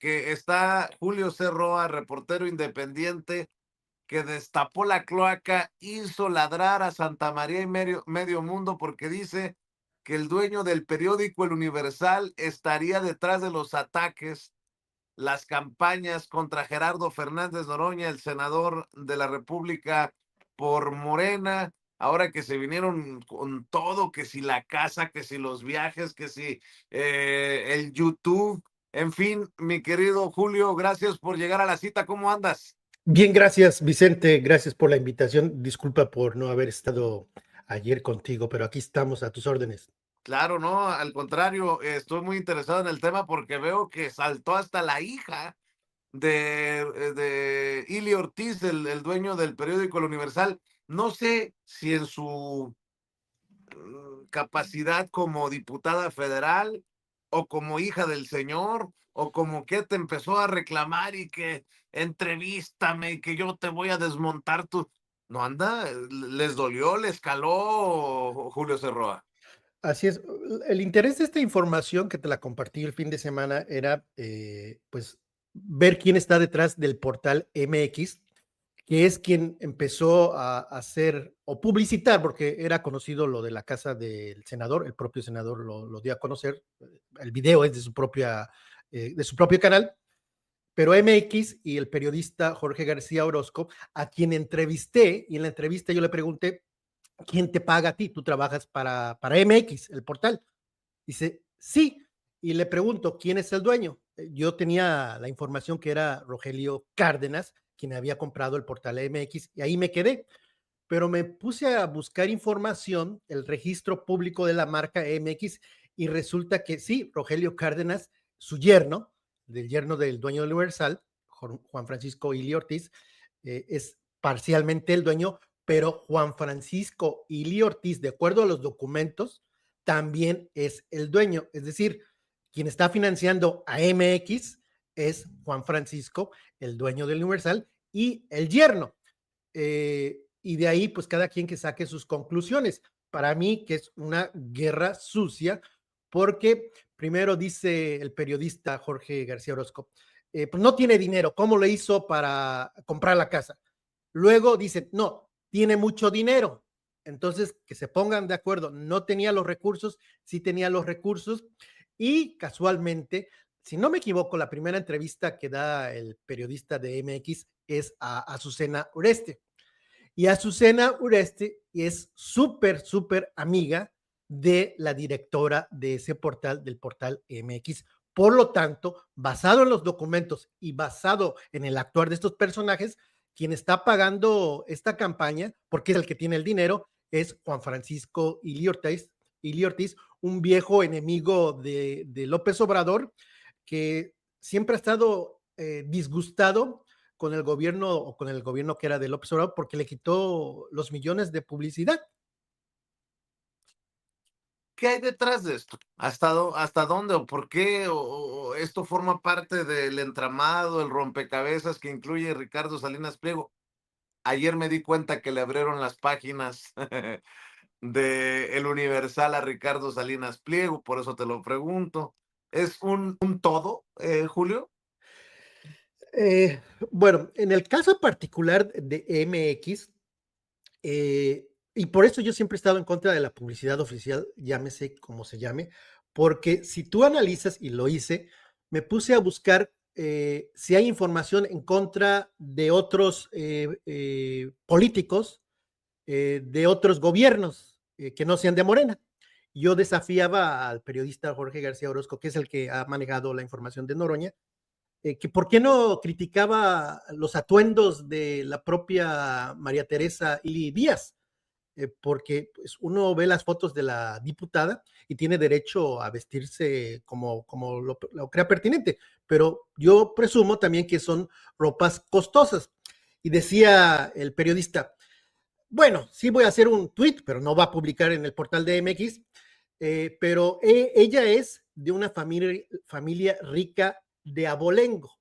que está Julio C. Roa, reportero independiente, que destapó la cloaca, hizo ladrar a Santa María y medio mundo porque dice que el dueño del periódico El Universal estaría detrás de los ataques, las campañas contra Gerardo Fernández Noroña, el senador de la República por Morena, ahora que se vinieron con todo, que si la casa, que si los viajes, que si el YouTube, en fin, mi querido Julio, gracias por llegar a la cita, ¿cómo andas? Bien, gracias, Vicente. Gracias por la invitación. Disculpa por no haber estado ayer contigo, pero aquí estamos a tus órdenes. Claro, no, al contrario, estoy muy interesado en el tema porque veo que saltó hasta la hija de Ili Ortiz, el dueño del periódico El Universal. No sé si en su capacidad como diputada federal o como hija del señor o como que te empezó a reclamar y que entrevístame y que yo te voy a desmontar tu... No anda, les dolió, les caló Julio Cerroa. Así es. El interés de esta información que te la compartí el fin de semana era, pues, ver quién está detrás del portal MX, que es quien empezó a hacer o publicitar, porque era conocido lo de la casa del senador, el propio senador lo dio a conocer, el video es de su propio canal, pero MX y el periodista Jorge García Orozco, a quien entrevisté, y en la entrevista yo le pregunté, ¿quién te paga a ti? ¿Tú trabajas para MX, el portal? Dice, sí. Y le pregunto, ¿quién es el dueño? Yo tenía la información que era Rogelio Cárdenas, quien había comprado el portal MX, y ahí me quedé. Pero me puse a buscar información, el registro público de la marca MX, y resulta que sí, Rogelio Cárdenas, su yerno, del yerno del dueño del Universal, Juan Francisco Ili Ortiz, es parcialmente el dueño, pero Juan Francisco Ili Ortiz, de acuerdo a los documentos, también es el dueño. Es decir, quien está financiando a MX es Juan Francisco, el dueño del Universal, y el yerno. Y de ahí, pues cada quien que saque sus conclusiones. Para mí, que es una guerra sucia, porque primero dice el periodista Jorge García Orozco, pues no tiene dinero, ¿cómo le hizo para comprar la casa? Luego dicen, no, tiene mucho dinero. Entonces, que se pongan de acuerdo, no tenía los recursos, sí tenía los recursos, y casualmente, si no me equivoco, la primera entrevista que da el periodista de MX es a Azucena Ureste. Y Azucena Ureste es súper, súper amiga de la directora de ese portal, del portal MX. Por lo tanto, basado en los documentos y basado en el actuar de estos personajes, quien está pagando esta campaña, porque es el que tiene el dinero, es Juan Francisco Ili Ortiz, un viejo enemigo de López Obrador, que siempre ha estado disgustado con el gobierno o con el gobierno que era de López Obrador porque le quitó los millones de publicidad. ¿Qué hay detrás de esto? ¿Hasta dónde o por qué? O esto forma parte del entramado, el rompecabezas que incluye Ricardo Salinas Pliego. Ayer me di cuenta que le abrieron las páginas de El Universal a Ricardo Salinas Pliego, por eso te lo pregunto. ¿Es un todo, Julio? Eh, bueno, en el caso particular de MX, y por eso yo siempre he estado en contra de la publicidad oficial, llámese como se llame, porque si tú analizas, y lo hice, me puse a buscar si hay información en contra de otros políticos, de otros gobiernos que no sean de Morena. Yo desafiaba al periodista Jorge García Orozco, que es el que ha manejado la información de Noroña, que por qué no criticaba los atuendos de la propia María Teresa Ili Díaz, porque pues, uno ve las fotos de la diputada y tiene derecho a vestirse como lo crea pertinente, pero yo presumo también que son ropas costosas. Y decía el periodista, bueno, sí voy a hacer un tweet, pero no va a publicar en el portal de MX, pero ella es de una familia rica de abolengo.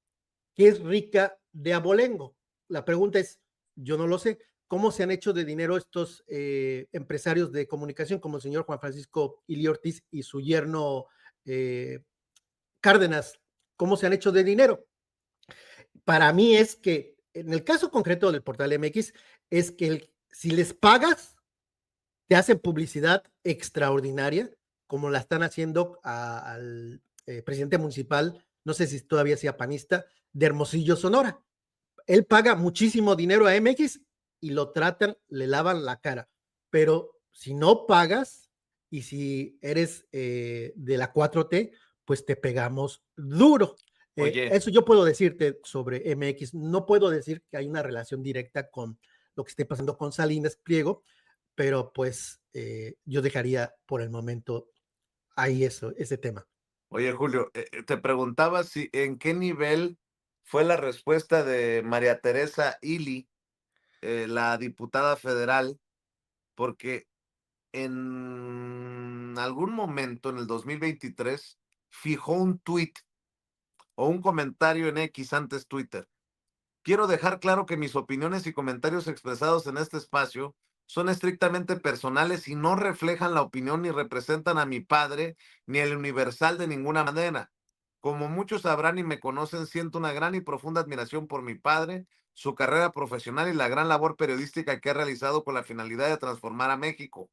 ¿Qué es rica de abolengo? La pregunta es, yo no lo sé, ¿cómo se han hecho de dinero estos empresarios de comunicación como el señor Juan Francisco Ili Ortiz y su yerno eh, Cárdenas? cómo se han hecho de dinero. Para mí es que, en el caso concreto del portal MX, es que si les pagas, te hacen publicidad extraordinaria, como la están haciendo al presidente municipal, no sé si todavía sea panista, de Hermosillo, Sonora. Él paga muchísimo dinero a MX y lo tratan, le lavan la cara. Pero si no pagas y si eres de la 4T, pues te pegamos duro. Oye, Eso yo puedo decirte sobre MX. No puedo decir que hay una relación directa con lo que esté pasando con Salinas Pliego, pero pues yo dejaría por el momento ahí ese tema. oye, Julio, te preguntaba si en qué nivel fue la respuesta de María Teresa Ili, la diputada federal, porque en algún momento en el 2023 fijó un tuit o un comentario en X, antes Twitter. Quiero dejar claro que mis opiniones y comentarios expresados en este espacio son estrictamente personales y no reflejan la opinión ni representan a mi padre ni el Universal de ninguna manera. Como muchos sabrán y me conocen, siento una gran y profunda admiración por mi padre, su carrera profesional y la gran labor periodística que ha realizado con la finalidad de transformar a México.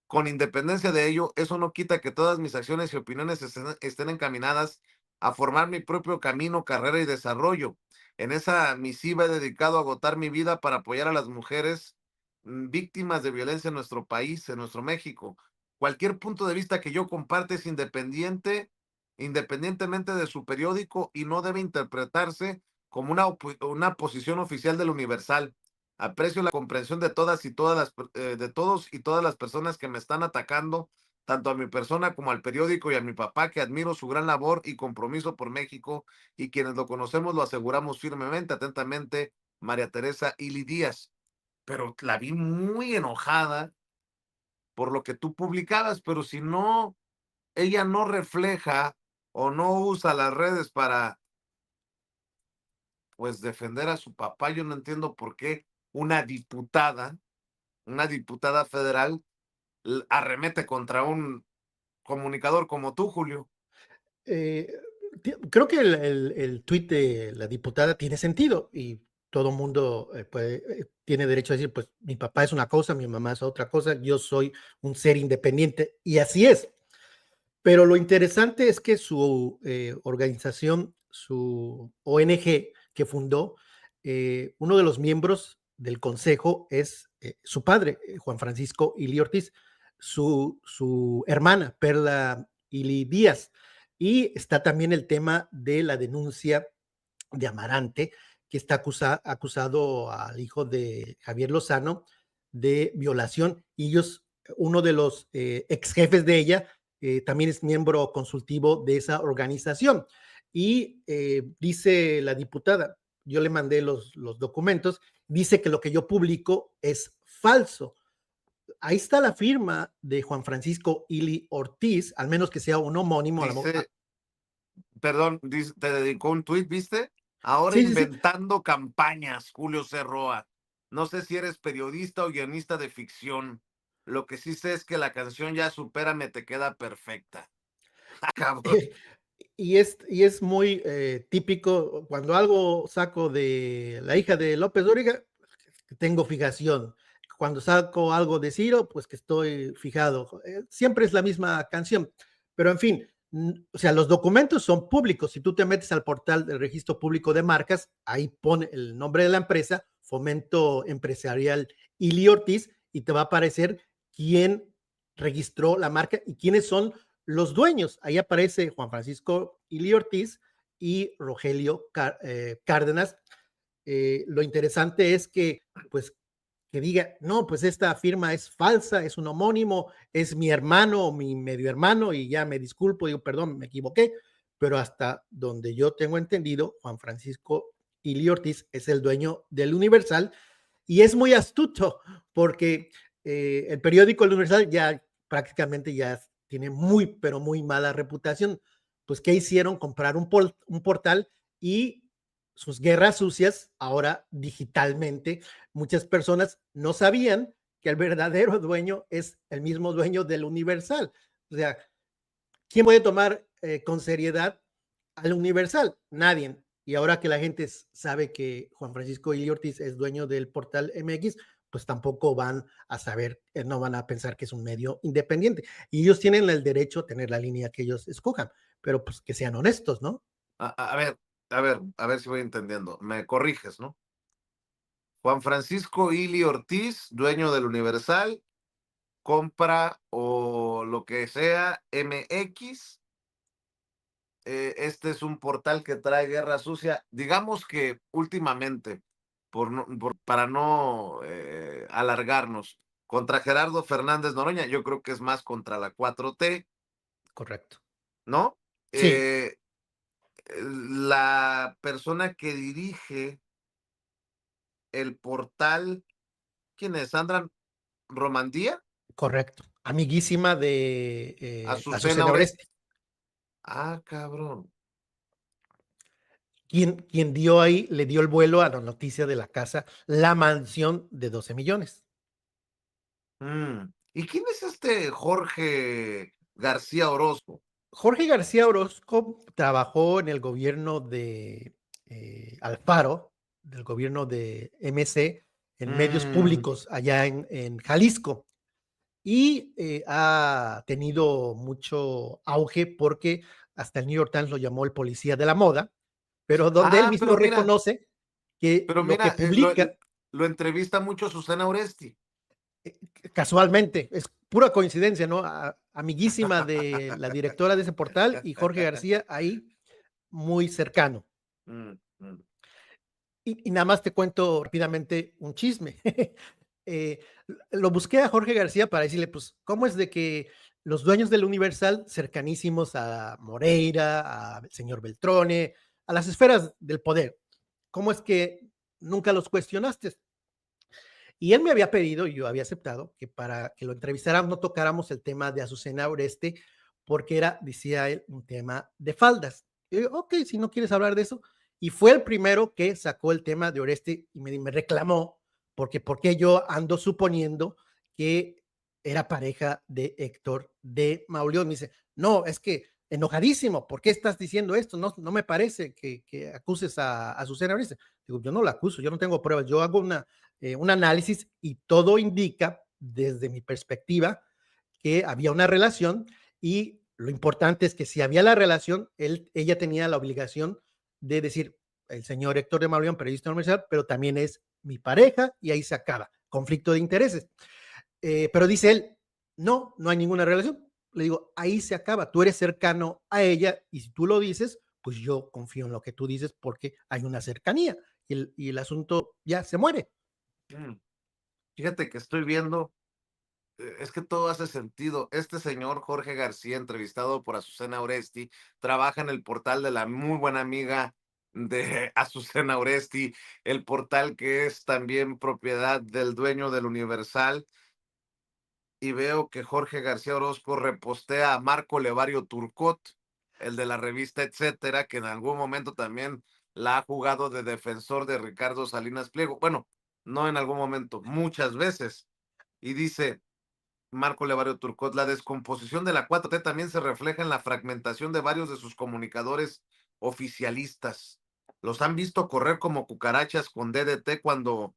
Con independencia de ello, eso no quita que todas mis acciones y opiniones estén encaminadas a formar mi propio camino, carrera y desarrollo. En esa misiva he dedicado a agotar mi vida para apoyar a las mujeres víctimas de violencia en nuestro país, en nuestro México. Cualquier punto de vista que yo comparte es independientemente de su periódico, y no debe interpretarse como una posición oficial del Universal. Aprecio la comprensión de de todos y todas las personas que me están atacando, tanto a mi persona como al periódico y a mi papá, que admiro su gran labor y compromiso por México, y quienes lo conocemos lo aseguramos firmemente. Atentamente, María Teresa Ili Díaz. Pero la vi muy enojada por lo que tú publicabas, pero si no, ella no refleja o no usa las redes para, pues, defender a su papá. Yo no entiendo por qué una diputada federal arremete contra un comunicador como tú, Julio. Eh, Creo que el tuit de la diputada tiene sentido y todo mundo tiene derecho a decir, pues mi papá es una cosa, mi mamá es otra cosa, yo soy un ser independiente y así es. Pero lo interesante es que su organización, su ONG que fundó, uno de los miembros del consejo es su padre, Juan Francisco Ili Ortiz, su hermana, Perla Ili Díaz. Y está también el tema de la denuncia de Amarante, que está acusado al hijo de Javier Lozano de violación. Y ellos, uno de los ex jefes de ella, también es miembro consultivo de esa organización. Y dice la diputada, yo le mandé los documentos, dice que lo que yo publico es falso. Ahí está la firma de Juan Francisco Ili Ortiz, al menos que sea un homónimo. Dice, perdón, te dedicó un tuit, ¿viste? Ahora Sí, sí, sí. inventando campañas, Julio Cerroa. No sé si eres periodista o guionista de ficción. Lo que sí sé es que la canción Ya Supérame te queda perfecta. Cabrón. Y es muy típico, cuando algo saco de la hija de López Dóriga, que tengo fijación. Cuando saco algo de Ciro, pues que estoy fijado. Siempre es la misma canción. Pero en fin, o sea, los documentos son públicos. Si tú te metes al portal del Registro Público de Marcas, ahí pone el nombre de la empresa, Fomento Empresarial Ili Ortiz, y te va a aparecer quién registró la marca y quiénes son los dueños. Ahí aparece Juan Francisco Ili Ortiz y Rogelio Cárdenas. Lo interesante es que, pues, que diga, no, pues esta firma es falsa, es un homónimo, es mi hermano o mi medio hermano, y ya me disculpo, digo, perdón, me equivoqué, pero hasta donde yo tengo entendido, Juan Francisco Ili Ortiz es el dueño del Universal y es muy astuto porque el periódico El Universal ya prácticamente ya tiene muy, pero muy mala reputación. Pues, ¿qué hicieron? Comprar un portal y sus guerras sucias, ahora digitalmente. Muchas personas no sabían que el verdadero dueño es el mismo dueño del Universal. O sea, ¿quién puede tomar con seriedad Al Universal, nadie. Y ahora que la gente sabe que Juan Francisco Ili Ortiz es dueño del portal MX, pues tampoco van a saber, no van a pensar que es un medio independiente. Y ellos tienen el derecho a tener la línea que ellos escojan, pero pues que sean honestos, ¿no? A ver, a ver si voy entendiendo. Me corriges, ¿no? Juan Francisco Ili Ortiz, dueño del Universal, compra o lo que sea MX. Este es un portal que trae guerra sucia. Digamos que últimamente, para no alargarnos, contra Gerardo Fernández Noroña, yo creo que es más contra la 4T, Correcto. ¿no? Sí, Eh, la persona que dirige el portal, ¿quién es? ¿Sandra Romandía? correcto. Amiguísima de Azucena Azucena Oresti. Oresti, Ah, cabrón. quien dio ahí, le dio el vuelo a la noticia de la casa, la mansión de 12 millones. ¿Y quién es este Jorge García Orozco? Jorge García Orozco trabajó en el gobierno de Alfaro, del gobierno de MC, en medios Mm, públicos allá en Jalisco. Y ha tenido mucho auge porque hasta el New York Times lo llamó el policía de la moda, pero donde él Ah, mismo reconoce que pero lo que mira, publica, lo entrevista mucho Susana Oresti. eh, casualmente, es pura coincidencia, ¿no? Amiguísima de la directora de ese portal y Jorge García ahí muy cercano. Mm, mm. Y nada más te cuento rápidamente un chisme. Eh, lo busqué a Jorge García para decirle, pues, ¿cómo es de que los dueños del Universal, cercanísimos a Moreira, al señor Beltrone, a las esferas del poder, cómo es que nunca los cuestionaste? Y él me había pedido, y yo había aceptado, que para que lo entrevistáramos no tocáramos el tema de Azucena Oreste, porque era, decía él, un tema de faldas. Y yo, ok, si no quieres hablar de eso. Y fue el primero que sacó el tema de Oreste y me reclamó, porque yo ando suponiendo que era pareja de Héctor de Mauleón. Me dice, no, es que enojadísimo, ¿por qué estás diciendo esto? No, no me parece que acuses a Azucena Oreste. Digo, yo no la acuso, yo no tengo pruebas, yo hago un análisis y todo indica desde mi perspectiva que había una relación y lo importante es que si había la relación, ella tenía la obligación de decir, el señor Héctor de Mauleón, periodista universal, pero también es mi pareja y ahí se acaba, conflicto de intereses. Pero dice él, no, no hay ninguna relación. Le digo, ahí se acaba, tú eres cercano a ella y si tú lo dices, pues yo confío en lo que tú dices porque hay una cercanía y el asunto ya se muere. Mm. Fíjate que estoy viendo, es que todo hace sentido. Este señor Jorge García, entrevistado por Azucena Oresti, trabaja en el portal de la muy buena amiga de Azucena Oresti, el portal que es también propiedad del dueño del Universal. Y veo que Jorge García Orozco repostea a Marco Levario Turcot, el de la revista Etcétera, que en algún momento también la ha jugado de defensor de Ricardo Salinas Pliego. Bueno, no en algún momento, muchas veces. Y dice Marco Levario Turcot, la descomposición de la 4T también se refleja en la fragmentación de varios de sus comunicadores oficialistas. Los han visto correr como cucarachas con DDT cuando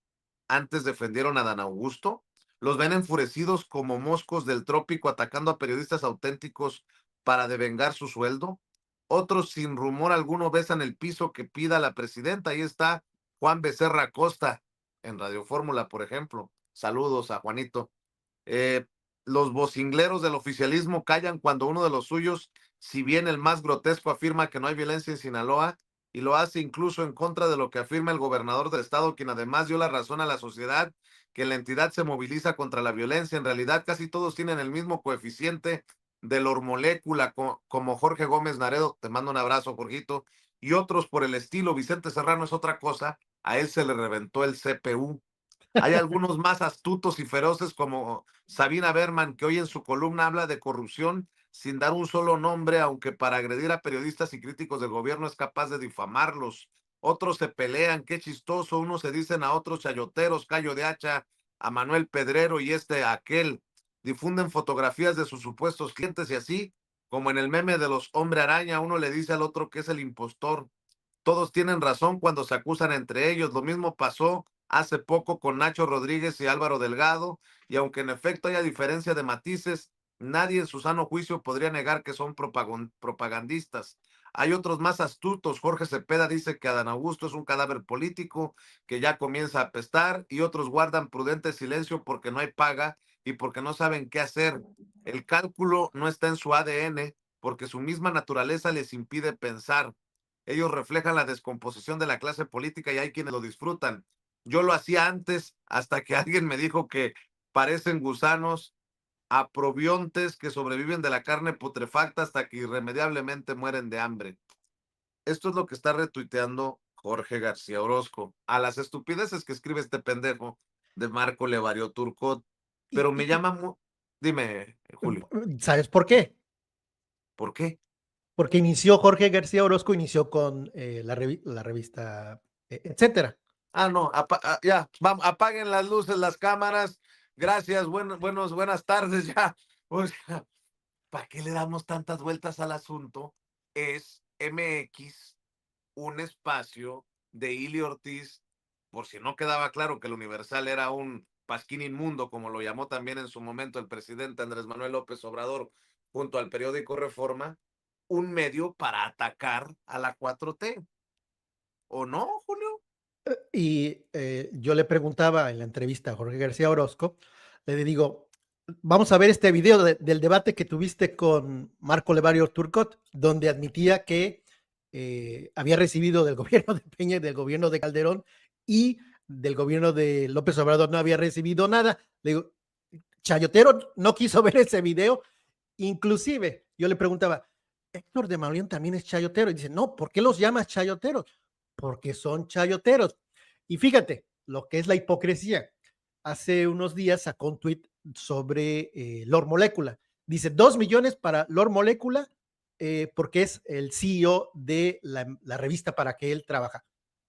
antes defendieron a Dan Augusto. Los ven enfurecidos como moscos del trópico atacando a periodistas auténticos para devengar su sueldo. Otros sin rumor alguno besan el piso que pida la presidenta. Ahí está Juan Becerra Costa en Radio Fórmula, por ejemplo. Saludos a Juanito. Eh, los vocingleros del oficialismo callan cuando uno de los suyos, si bien el más grotesco, afirma que no hay violencia en Sinaloa y lo hace incluso en contra de lo que afirma el gobernador del estado, quien además dio la razón a la sociedad que la entidad se moviliza contra la violencia. En realidad, casi todos tienen el mismo coeficiente de la hormolécula, como Jorge Gómez Naredo, te mando un abrazo, Jorgito, y otros por el estilo. Vicente Serrano es otra cosa, a él se le reventó el CPU. Hay algunos más astutos y feroces como Sabina Berman, que hoy en su columna habla de corrupción sin dar un solo nombre, aunque para agredir a periodistas y críticos del gobierno es capaz de difamarlos. Otros se pelean, qué chistoso, unos se dicen a otros chayoteros, callo de hacha, a Manuel Pedrero y este a aquel. Difunden fotografías de sus supuestos clientes y así como en el meme de los hombre araña, uno le dice al otro que es el impostor. Todos tienen razón cuando se acusan entre ellos. Lo mismo pasó hace poco con Nacho Rodríguez y Álvaro Delgado, y aunque en efecto haya diferencia de matices, nadie en su sano juicio podría negar que son propagandistas. Hay otros más astutos. Jorge Cepeda dice que Adán Augusto es un cadáver político que ya comienza a apestar, y otros guardan prudente silencio porque no hay paga y porque no saben qué hacer. El cálculo no está en su ADN porque su misma naturaleza les impide pensar. Ellos reflejan la descomposición de la clase política y hay quienes lo disfrutan. Yo lo hacía antes hasta que alguien me dijo que parecen gusanos aprobiontes que sobreviven de la carne putrefacta hasta que irremediablemente mueren de hambre. Esto es lo que está retuiteando Jorge García Orozco a las estupideces que escribe este pendejo de Marco Levario Turcot. Y, Pero me y- llama, dime, Julio, ¿Sabes por qué? ¿por qué? Porque inició Jorge García Orozco, inició con la revista, etcétera. Ah, no, ya, vamos, apaguen las luces, las cámaras. Gracias, buenas tardes ya. O sea, ¿para qué le damos tantas vueltas al asunto? Es MX un espacio de Ili Ortiz, por si no quedaba claro que el Universal era un pasquín inmundo, como lo llamó también en su momento el presidente Andrés Manuel López Obrador, junto al periódico Reforma, un medio para atacar a la 4T. ¿O no, Julio? Y yo le preguntaba en la entrevista a Jorge García Orozco, le digo, vamos a ver este video del debate que tuviste con Marco Levario Turcot, donde admitía que había recibido del gobierno de Peña y del gobierno de Calderón y del gobierno de López Obrador no había recibido nada. Le digo, Chayotero no quiso ver ese video. Inclusive, yo le preguntaba, Héctor de Mauleón también es chayotero. Y dice, no, ¿por qué los llamas chayoteros? Porque son chayoteros. Y fíjate lo que es la hipocresía. Hace unos días sacó un tweet sobre Lord Molecula. Dice, 2 millones para Lord Molecula porque es el CEO de la revista para que él trabaja.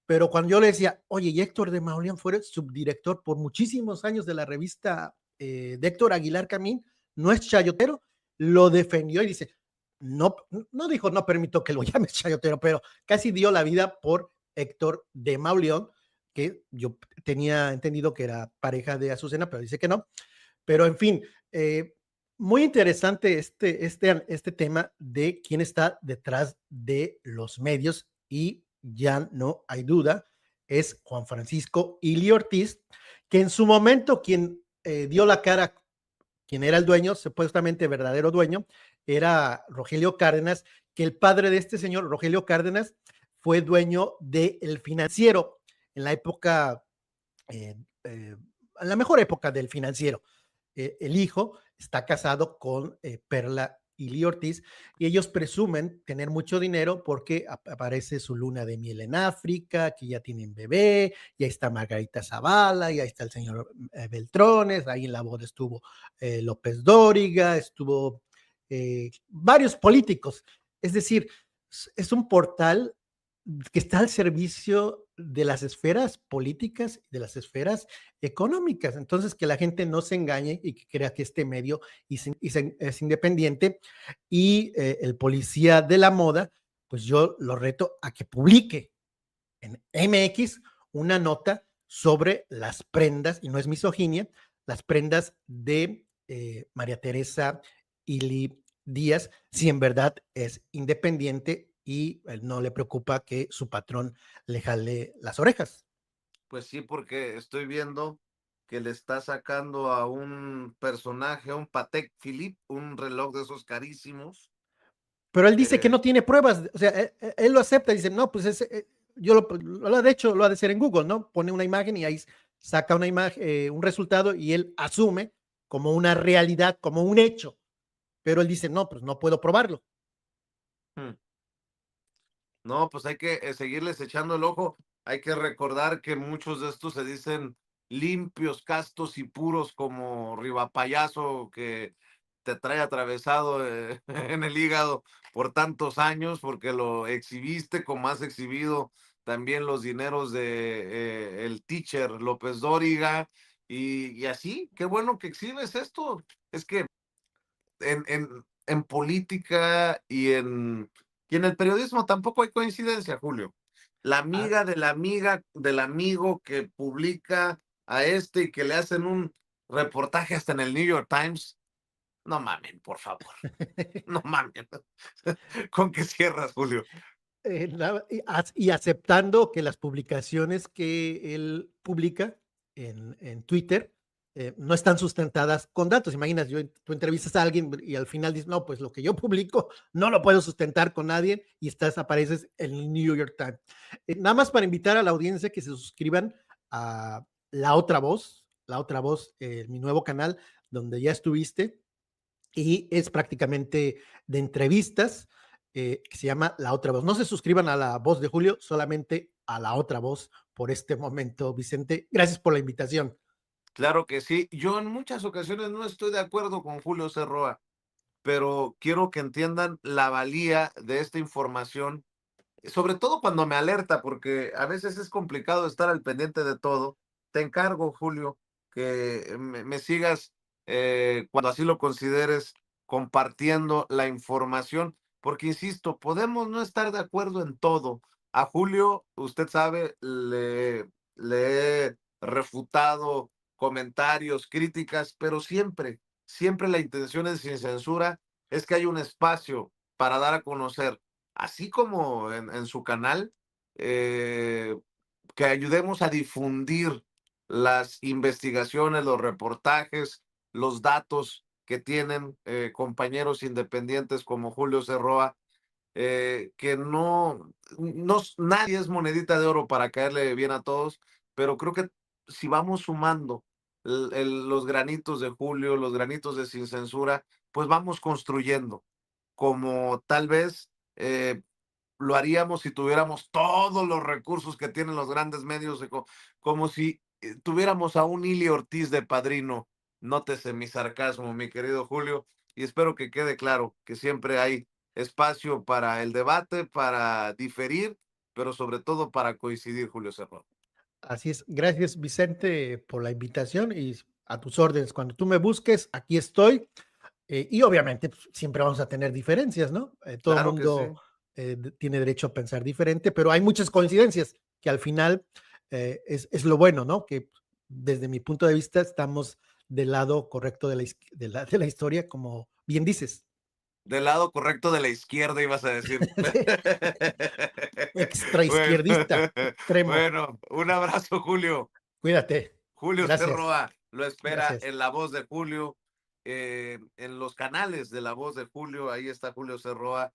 Pero cuando yo le decía, oye, y Héctor de Mauleón fue subdirector por muchísimos años de la revista de Héctor Aguilar Camín, ¿no es chayotero? Lo defendió y dice, no, no dijo, no permito que lo llames chayotero, pero casi dio la vida por Héctor de Mauleón, que yo tenía entendido que era pareja de Azucena, pero dice que no. Pero en fin, muy interesante este tema de quién está detrás de los medios y ya no hay duda, es Juan Francisco Ili Ortiz, que en su momento quien dio la cara, quien era el dueño, supuestamente verdadero dueño, era Rogelio Cárdenas, que el padre de este señor, Rogelio Cárdenas, fue dueño del Financiero en la época, eh, eh, la mejor época del Financiero. El hijo está casado con Perla Ili Ortiz y ellos presumen tener mucho dinero porque aparece su luna de miel en África, que ya tienen bebé, y ahí está Margarita Zavala, y ahí está el señor Beltrones, ahí en la boda estuvo López Dóriga, estuvo varios políticos. Es decir, es un portal que está al servicio de las esferas políticas y de las esferas económicas. Entonces, que la gente no se engañe y que crea que este medio es independiente y el policía de la moda, pues yo lo reto a que publique en MX una nota sobre las prendas, y no es misoginia, las prendas de María Teresa Ili Díaz, si en verdad es independiente y no le preocupa que su patrón le jale las orejas. Pues sí, porque estoy viendo que le está sacando a un personaje, a un Patek Philippe, un reloj de esos carísimos. Pero él dice que Eh, no tiene pruebas, o sea, él lo acepta, dice, no, pues yo lo ha de hecho, lo ha de hacer en Google, ¿no? Pone una imagen y ahí saca una imagen, un resultado y él asume como una realidad, como un hecho, pero él dice, no, pues no puedo probarlo. hmm. No, pues hay que seguirles echando el ojo. Hay que recordar que muchos de estos se dicen limpios, castos y puros como Rivapayaso, que te trae atravesado en el hígado por tantos años, porque lo exhibiste como has exhibido también los dineros de el teacher López Dóriga, y así, qué bueno que exhibes esto. Es que en en política y en el periodismo tampoco hay coincidencia, Julio. La Ah, amiga de la amiga del amigo que publica a este y que le hacen un reportaje hasta en el New York Times. No mamen, por favor. No mamen. ¿Con qué cierras, Julio? y aceptando que las publicaciones que él publica en Twitter no están sustentadas con datos. Imaginas, tú entrevistas a alguien y al final dices, no, pues lo que yo publico no lo puedo sustentar con nadie y apareces en el New York Times. Nada más para invitar a la audiencia que se suscriban a La Otra Voz, mi nuevo canal, donde ya estuviste, y es prácticamente de entrevistas, que se llama La Otra Voz. No se suscriban a La Voz de Julio, solamente a La Otra Voz por este momento, Vicente. Gracias por la invitación. Claro que sí. Yo en muchas ocasiones no estoy de acuerdo con Julio Cerroa, pero quiero que entiendan la valía de esta información, sobre todo cuando me alerta, porque a veces es complicado estar al pendiente de todo. Te encargo, Julio, que me sigas cuando así lo consideres compartiendo la información, porque insisto, podemos no estar de acuerdo en todo. A Julio, usted sabe, le he refutado comentarios, críticas, pero siempre, siempre la intención es sin censura, es que hay un espacio para dar a conocer así como en su canal, eh, que ayudemos a difundir las investigaciones, los reportajes, los datos que tienen compañeros independientes como Julio Cerroa, que nadie es monedita de oro para caerle bien a todos, pero creo que si vamos sumando los granitos de Julio, los granitos de Sin Censura, pues vamos construyendo como tal vez lo haríamos si tuviéramos todos los recursos que tienen los grandes medios, como si tuviéramos a un Ili Ortiz de padrino. Nótese mi sarcasmo, mi querido Julio, y espero que quede claro que siempre hay espacio para el debate, para diferir, pero sobre todo para coincidir, Julio Cerro. Así es. Gracias, Vicente, por la invitación y a tus órdenes. Cuando tú me busques, aquí estoy. Y obviamente pues, siempre vamos a tener diferencias, ¿no? Todo Claro que sí. mundo tiene derecho a pensar diferente, pero hay muchas coincidencias que al final es lo bueno, ¿no? Que desde mi punto de vista estamos del lado correcto de la historia, como bien dices. Del lado correcto de la izquierda, ibas a decir. Extra Bueno, izquierdista, extremo. bueno, un abrazo, Julio. Cuídate. Julio Gracias. Cerroa lo espera Gracias. en La Voz de Julio, en los canales de La Voz de Julio. Ahí está Julio Cerroa